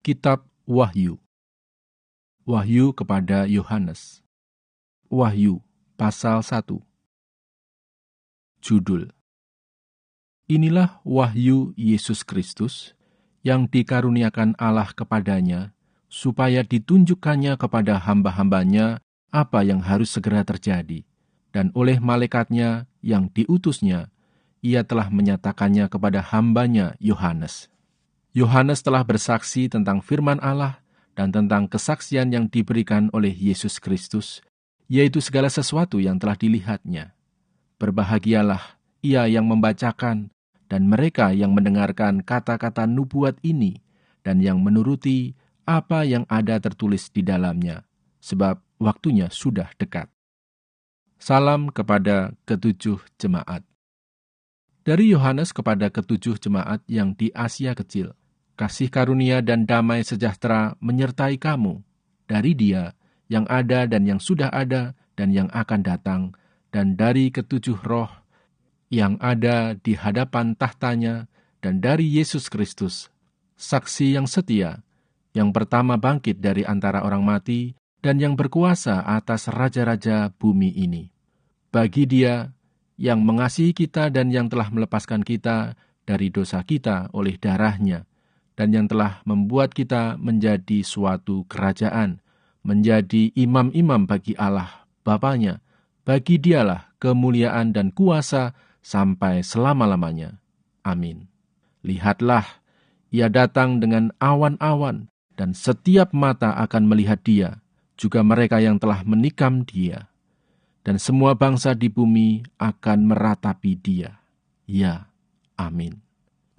Kitab Wahyu. Wahyu kepada Yohanes. Wahyu pasal 1. Judul: Inilah wahyu Yesus Kristus yang dikaruniakan Allah kepadanya, supaya ditunjukkannya kepada hamba-hambanya apa yang harus segera terjadi. Dan oleh malaikatnya yang diutusnya, ia telah menyatakannya kepada hambanya Yohanes. Yohanes telah bersaksi tentang firman Allah dan tentang kesaksian yang diberikan oleh Yesus Kristus, yaitu segala sesuatu yang telah dilihatnya. Berbahagialah ia yang membacakan dan mereka yang mendengarkan kata-kata nubuat ini dan yang menuruti apa yang ada tertulis di dalamnya, sebab waktunya sudah dekat. Salam kepada ketujuh jemaat. Dari Yohanes kepada ketujuh jemaat yang di Asia Kecil. Kasih karunia dan damai sejahtera menyertai kamu, dari Dia yang ada dan yang sudah ada dan yang akan datang, dan dari ketujuh roh yang ada di hadapan tahtanya, dan dari Yesus Kristus, saksi yang setia, yang pertama bangkit dari antara orang mati, dan yang berkuasa atas raja-raja bumi ini. Bagi Dia yang mengasihi kita dan yang telah melepaskan kita dari dosa kita oleh darah-Nya, dan yang telah membuat kita menjadi suatu kerajaan, menjadi imam-imam bagi Allah Bapa-Nya. Bagi Dialah kemuliaan dan kuasa sampai selama-lamanya. Amin. Lihatlah, Ia datang dengan awan-awan, dan setiap mata akan melihat Dia, juga mereka yang telah menikam Dia. Dan semua bangsa di bumi akan meratapi Dia. Ya, amin.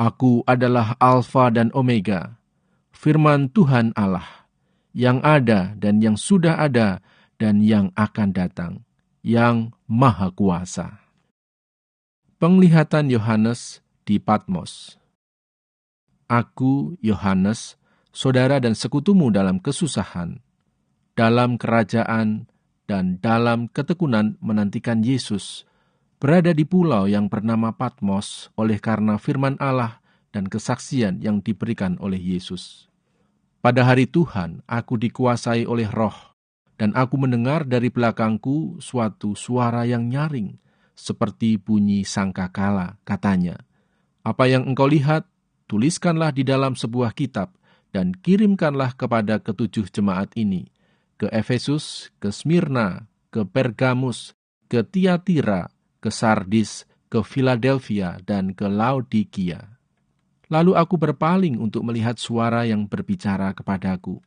Aku adalah Alfa dan Omega, firman Tuhan Allah, yang ada dan yang sudah ada dan yang akan datang, yang Maha Kuasa. Penglihatan Yohanes di Patmos. Aku, Yohanes, saudara dan sekutumu dalam kesusahan, dalam kerajaan dan dalam ketekunan menantikan Yesus, berada di pulau yang bernama Patmos oleh karena firman Allah dan kesaksian yang diberikan oleh Yesus. Pada hari Tuhan, aku dikuasai oleh Roh, dan aku mendengar dari belakangku suatu suara yang nyaring, seperti bunyi sangkakala, katanya, "Apa yang engkau lihat, tuliskanlah di dalam sebuah kitab, dan kirimkanlah kepada ketujuh jemaat ini, ke Efesus, ke Smyrna, ke Pergamus, ke Tiatira, ke Sardis, ke Philadelphia, dan ke Laodikia." Lalu aku berpaling untuk melihat suara yang berbicara kepadaku.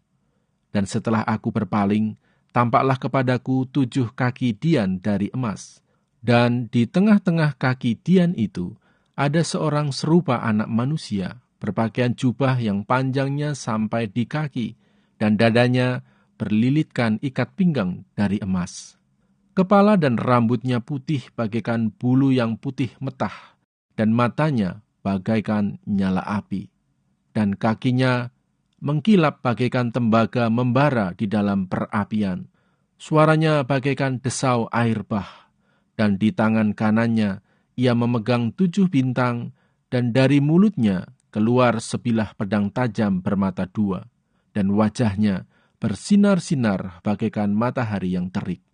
Dan setelah aku berpaling, tampaklah kepadaku 7 kaki dian dari emas. Dan di tengah-tengah kaki dian itu, ada seorang serupa anak manusia, berpakaian jubah yang panjangnya sampai di kaki, dan dadanya berlilitkan ikat pinggang dari emas. Kepala dan rambutnya putih bagaikan bulu yang putih metah, dan matanya bagaikan nyala api, dan kakinya mengkilap bagaikan tembaga membara di dalam perapian. Suaranya bagaikan desau air bah, dan di tangan kanannya ia memegang 7 bintang, dan dari mulutnya keluar sebilah pedang tajam bermata 2, dan wajahnya bersinar-sinar bagaikan matahari yang terik.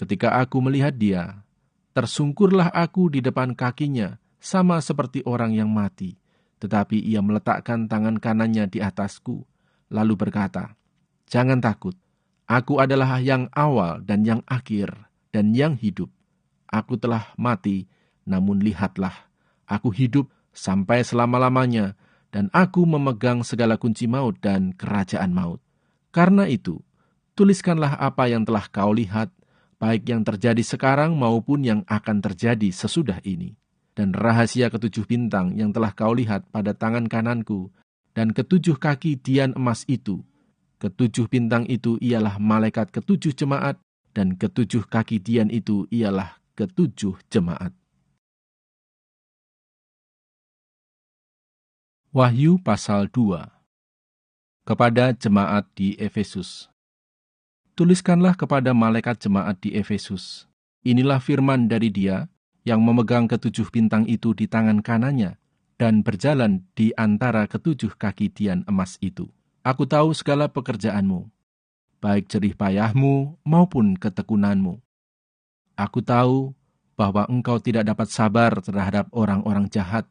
Ketika aku melihat Dia, tersungkurlah aku di depan kakinya, sama seperti orang yang mati. Tetapi ia meletakkan tangan kanannya di atasku, lalu berkata, "Jangan takut, aku adalah yang awal dan yang akhir, dan yang hidup. Aku telah mati, namun lihatlah, aku hidup sampai selama-lamanya, dan aku memegang segala kunci maut dan kerajaan maut. Karena itu, tuliskanlah apa yang telah kau lihat, baik yang terjadi sekarang maupun yang akan terjadi sesudah ini. Dan rahasia 7 bintang yang telah kau lihat pada tangan kananku, dan 7 kaki dian emas itu. 7 bintang itu ialah malaikat 7 jemaat, dan 7 kaki dian itu ialah 7 jemaat." Wahyu pasal 2. Kepada jemaat di Efesus. Tuliskanlah kepada malaikat jemaat di Efesus, inilah firman dari Dia yang memegang 7 bintang itu di tangan kanannya, dan berjalan di antara 7 kaki dian emas itu. Aku tahu segala pekerjaanmu, baik jerih payahmu maupun ketekunanmu. Aku tahu bahwa engkau tidak dapat sabar terhadap orang-orang jahat,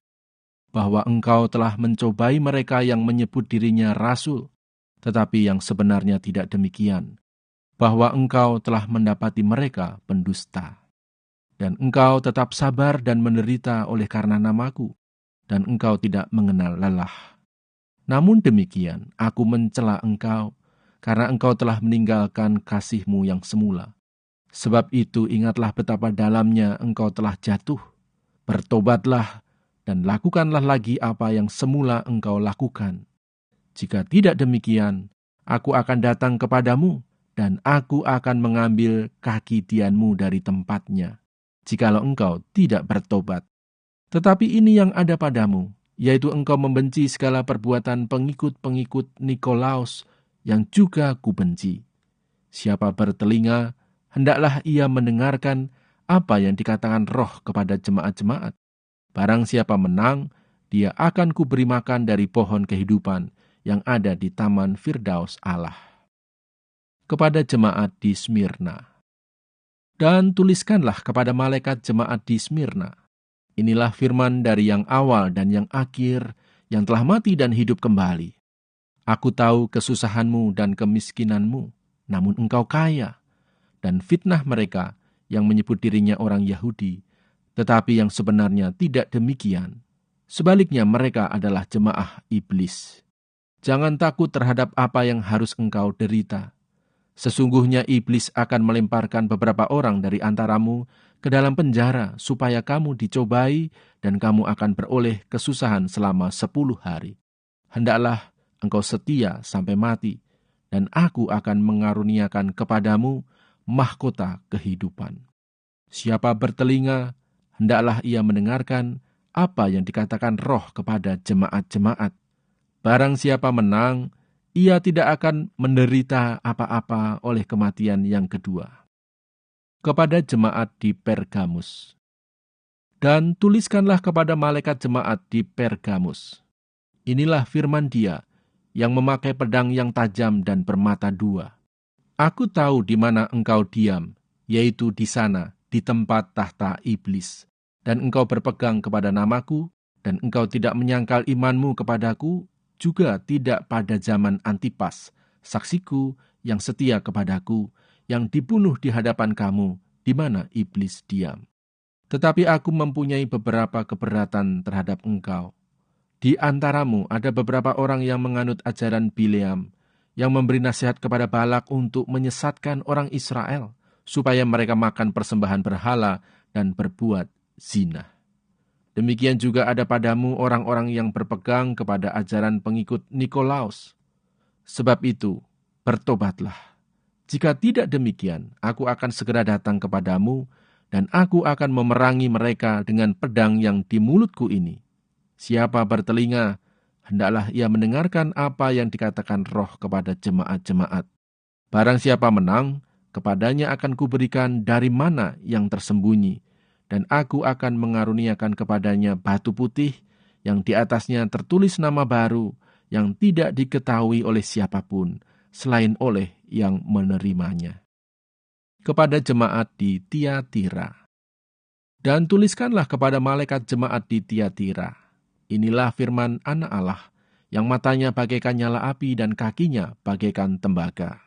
bahwa engkau telah mencobai mereka yang menyebut dirinya rasul, tetapi yang sebenarnya tidak demikian, bahwa engkau telah mendapati mereka pendusta. Dan engkau tetap sabar dan menderita oleh karena namaku, dan engkau tidak mengenal lelah. Namun demikian, aku mencela engkau, karena engkau telah meninggalkan kasihmu yang semula. Sebab itu ingatlah betapa dalamnya engkau telah jatuh. Bertobatlah dan lakukanlah lagi apa yang semula engkau lakukan. Jika tidak demikian, aku akan datang kepadamu, dan aku akan mengambil kaki tianmu dari tempatnya, jikalau engkau tidak bertobat. Tetapi ini yang ada padamu, yaitu engkau membenci segala perbuatan pengikut-pengikut Nikolaus yang juga kubenci. Siapa bertelinga, hendaklah ia mendengarkan apa yang dikatakan Roh kepada jemaat-jemaat. Barang siapa menang, dia akan kuberi makan dari pohon kehidupan yang ada di taman Firdaus Allah. Kepada jemaat di Smyrna. Dan tuliskanlah kepada malaikat jemaat di Smyrna. Inilah firman dari yang awal dan yang akhir, yang telah mati dan hidup kembali. Aku tahu kesusahanmu dan kemiskinanmu, namun engkau kaya, dan fitnah mereka yang menyebut dirinya orang Yahudi, tetapi yang sebenarnya tidak demikian. Sebaliknya mereka adalah jemaah iblis. Jangan takut terhadap apa yang harus engkau derita. Sesungguhnya iblis akan melemparkan beberapa orang dari antaramu ke dalam penjara, supaya kamu dicobai dan kamu akan beroleh kesusahan selama 10 hari. Hendaklah engkau setia sampai mati, dan aku akan mengaruniakan kepadamu mahkota kehidupan. Siapa bertelinga, hendaklah ia mendengarkan apa yang dikatakan Roh kepada jemaat-jemaat. Barang siapa menang, ia tidak akan menderita apa-apa oleh kematian yang kedua. Kepada jemaat di Pergamus. Dan tuliskanlah kepada malaikat jemaat di Pergamus. Inilah firman Dia yang memakai pedang yang tajam dan bermata dua. Aku tahu di mana engkau diam, yaitu di sana, di tempat tahta iblis. Dan engkau berpegang kepada namaku, dan engkau tidak menyangkal imanmu kepadaku, juga tidak pada zaman Antipas, saksiku yang setia kepadaku, yang dibunuh di hadapan kamu, di mana iblis diam. Tetapi aku mempunyai beberapa keberatan terhadap engkau. Di antaramu ada beberapa orang yang menganut ajaran Bileam, yang memberi nasihat kepada Balak untuk menyesatkan orang Israel, supaya mereka makan persembahan berhala dan berbuat zina. Demikian juga ada padamu orang-orang yang berpegang kepada ajaran pengikut Nikolaus. Sebab itu, bertobatlah. Jika tidak demikian, aku akan segera datang kepadamu, dan aku akan memerangi mereka dengan pedang yang di mulutku ini. Siapa bertelinga, hendaklah ia mendengarkan apa yang dikatakan Roh kepada jemaat-jemaat. Barang siapa menang, kepadanya akan kuberikan dari mana yang tersembunyi, dan aku akan mengaruniakan kepadanya batu putih yang di atasnya tertulis nama baru yang tidak diketahui oleh siapapun, selain oleh yang menerimanya. Kepada jemaat di Tiatira. Dan tuliskanlah kepada malaikat jemaat di Tiatira. Inilah firman Anak Allah, yang matanya bagaikan nyala api dan kakinya bagaikan tembaga.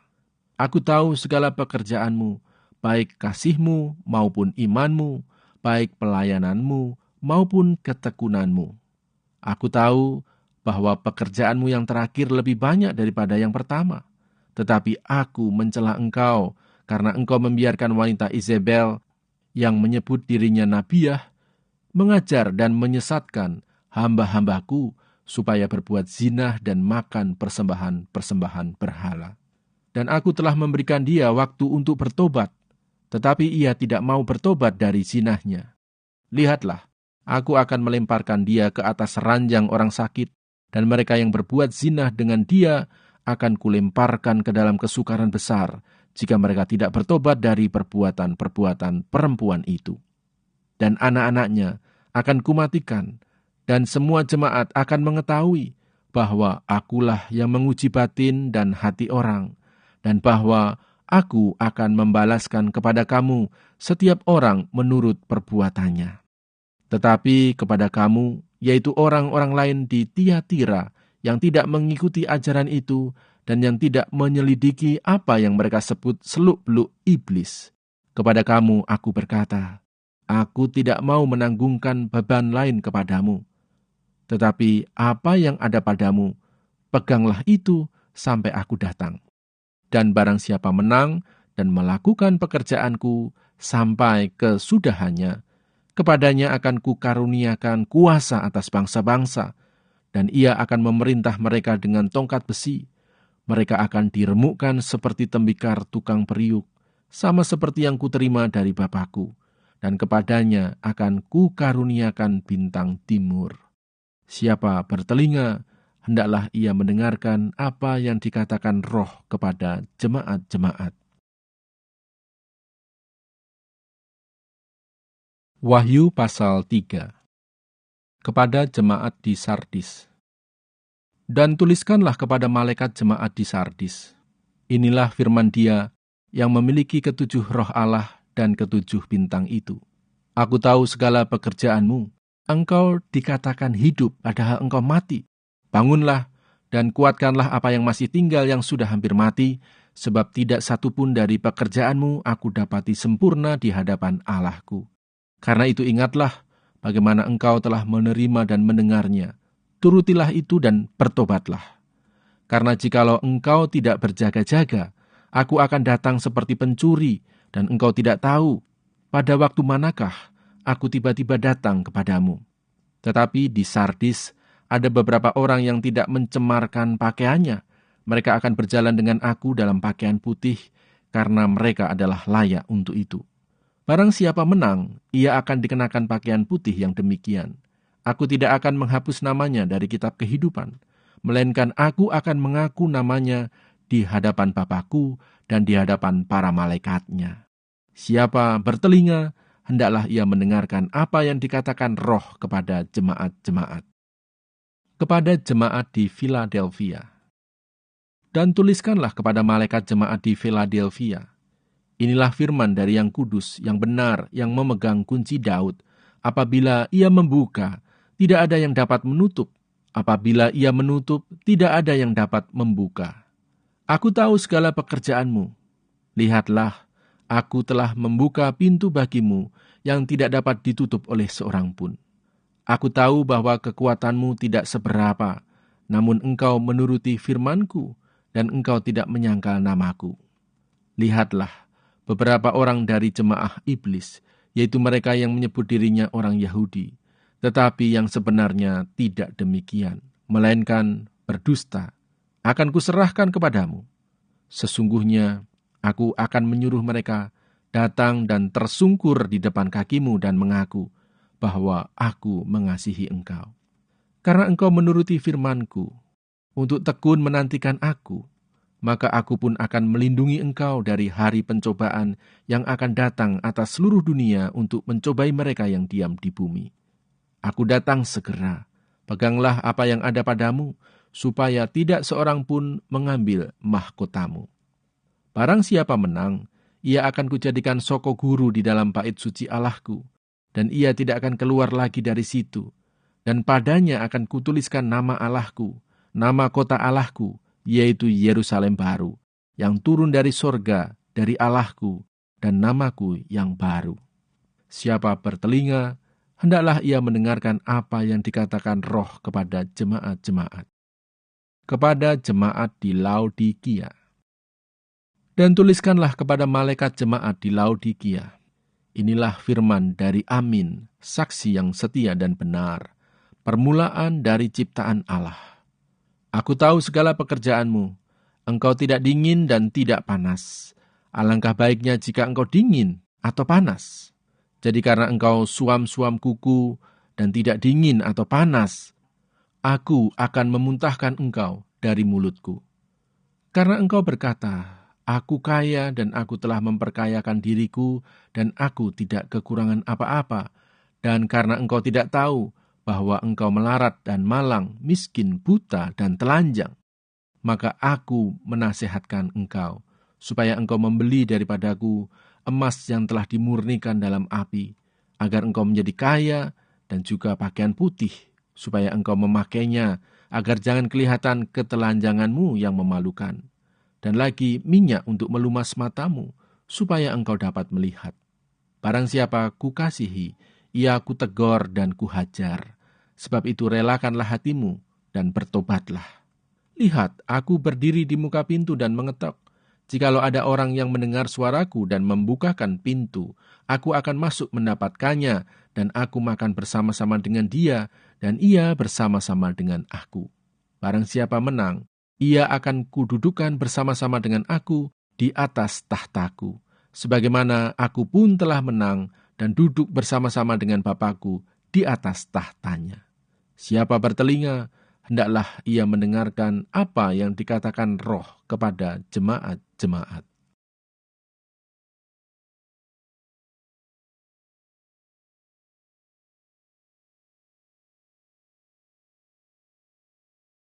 Aku tahu segala pekerjaanmu, baik kasihmu maupun imanmu, baik pelayananmu maupun ketekunanmu. Aku tahu bahwa pekerjaanmu yang terakhir lebih banyak daripada yang pertama. Tetapi aku mencela engkau, karena engkau membiarkan wanita Izebel yang menyebut dirinya nabiah, mengajar dan menyesatkan hamba-hambaku supaya berbuat zina dan makan persembahan-persembahan berhala. Dan aku telah memberikan dia waktu untuk bertobat, tetapi ia tidak mau bertobat dari zinahnya. Lihatlah, aku akan melemparkan dia ke atas ranjang orang sakit, dan mereka yang berbuat zina dengan dia akan kulemparkan ke dalam kesukaran besar, jika mereka tidak bertobat dari perbuatan-perbuatan perempuan itu. Dan anak-anaknya akan kumatikan, dan semua jemaat akan mengetahui bahwa akulah yang menguji batin dan hati orang, dan bahwa aku akan membalaskan kepada kamu setiap orang menurut perbuatannya. Tetapi kepada kamu, yaitu orang-orang lain di Tiatira yang tidak mengikuti ajaran itu dan yang tidak menyelidiki apa yang mereka sebut seluk-beluk iblis, kepada kamu aku berkata, aku tidak mau menanggungkan beban lain kepadamu. Tetapi apa yang ada padamu, peganglah itu sampai aku datang. Dan barang siapa menang dan melakukan pekerjaanku sampai kesudahannya, kepadanya akan kukaruniakan kuasa atas bangsa-bangsa, dan ia akan memerintah mereka dengan tongkat besi. Mereka akan diremukkan seperti tembikar tukang periuk, sama seperti yang kuterima dari Bapakku, dan kepadanya akan kukaruniakan bintang timur. Siapa bertelinga, hendaklah ia mendengarkan apa yang dikatakan Roh kepada jemaat-jemaat. Wahyu pasal 3. Kepada jemaat di Sardis. Dan tuliskanlah kepada malaikat jemaat di Sardis. Inilah firman Dia yang memiliki ketujuh roh Allah dan ketujuh bintang itu. Aku tahu segala pekerjaanmu. Engkau dikatakan hidup, padahal engkau mati. Bangunlah dan kuatkanlah apa yang masih tinggal yang sudah hampir mati, sebab tidak satu pun dari pekerjaanmu aku dapati sempurna di hadapan Allahku. Karena itu ingatlah bagaimana engkau telah menerima dan mendengarnya. Turutilah itu dan bertobatlah. Karena jikalau engkau tidak berjaga-jaga, aku akan datang seperti pencuri, dan engkau tidak tahu pada waktu manakah aku tiba-tiba datang kepadamu. Tetapi di Sardis ada beberapa orang yang tidak mencemarkan pakaiannya. Mereka akan berjalan dengan aku dalam pakaian putih, karena mereka adalah layak untuk itu. Barang siapa menang, ia akan dikenakan pakaian putih yang demikian. Aku tidak akan menghapus namanya dari kitab kehidupan, melainkan aku akan mengaku namanya di hadapan Bapakku dan di hadapan para malaikatnya. Siapa bertelinga, hendaklah ia mendengarkan apa yang dikatakan Roh kepada jemaat-jemaat. Kepada jemaat di Philadelphia. Dan tuliskanlah kepada malaikat jemaat di Philadelphia. Inilah firman dari yang kudus, yang benar, yang memegang kunci Daud. Apabila ia membuka, tidak ada yang dapat menutup. Apabila ia menutup, tidak ada yang dapat membuka. Aku tahu segala pekerjaanmu. Lihatlah, aku telah membuka pintu bagimu yang tidak dapat ditutup oleh seorang pun. Aku tahu bahwa kekuatanmu tidak seberapa, namun engkau menuruti firmanku, dan engkau tidak menyangkal namaku. Lihatlah, beberapa orang dari jemaah iblis, yaitu mereka yang menyebut dirinya orang Yahudi, tetapi yang sebenarnya tidak demikian, melainkan berdusta, akan kuserahkan kepadamu. Sesungguhnya, aku akan menyuruh mereka datang dan tersungkur di depan kakimu dan mengaku bahwa aku mengasihi engkau. Karena engkau menuruti firmanku, untuk tekun menantikan aku, maka aku pun akan melindungi engkau dari hari pencobaan yang akan datang atas seluruh dunia untuk mencobai mereka yang diam di bumi. Aku datang segera, peganglah apa yang ada padamu, supaya tidak seorang pun mengambil mahkotamu. Barang siapa menang, ia akan kujadikan soko guru di dalam bait suci Allahku, dan ia tidak akan keluar lagi dari situ. Dan padanya akan kutuliskan nama Allahku, nama kota Allahku, yaitu Yerusalem baru, yang turun dari sorga, dari Allahku, dan namaku yang baru. Siapa bertelinga, hendaklah ia mendengarkan apa yang dikatakan Roh kepada jemaat-jemaat. Kepada jemaat di Laodikia. Dan tuliskanlah kepada malaikat jemaat di Laodikia. Inilah firman dari Amin, saksi yang setia dan benar, permulaan dari ciptaan Allah. Aku tahu segala pekerjaanmu. Engkau tidak dingin dan tidak panas. Alangkah baiknya jika engkau dingin atau panas. Jadi karena engkau suam-suam kuku dan tidak dingin atau panas, aku akan memuntahkan engkau dari mulutku. Karena engkau berkata, aku kaya dan aku telah memperkayakan diriku dan aku tidak kekurangan apa-apa. Dan karena engkau tidak tahu bahwa engkau melarat dan malang, miskin, buta, dan telanjang, maka aku menasihatkan engkau, supaya engkau membeli daripadaku emas yang telah dimurnikan dalam api, agar engkau menjadi kaya, dan juga pakaian putih, supaya engkau memakainya, agar jangan kelihatan ketelanjanganmu yang memalukan. Dan lagi minyak untuk melumas matamu, supaya engkau dapat melihat. Barang siapa kukasihi, ia kutegor dan kuhajar. Sebab itu relakanlah hatimu dan bertobatlah. Lihat, aku berdiri di muka pintu dan mengetok. Jikalau ada orang yang mendengar suaraku dan membukakan pintu, aku akan masuk mendapatkannya, dan aku makan bersama-sama dengan dia, dan ia bersama-sama dengan aku. Barang siapa menang, ia akan kududukan bersama-sama dengan aku di atas tahtaku, sebagaimana aku pun telah menang dan duduk bersama-sama dengan Bapakku di atas tahtanya. Siapa bertelinga, hendaklah ia mendengarkan apa yang dikatakan Roh kepada jemaat-jemaat.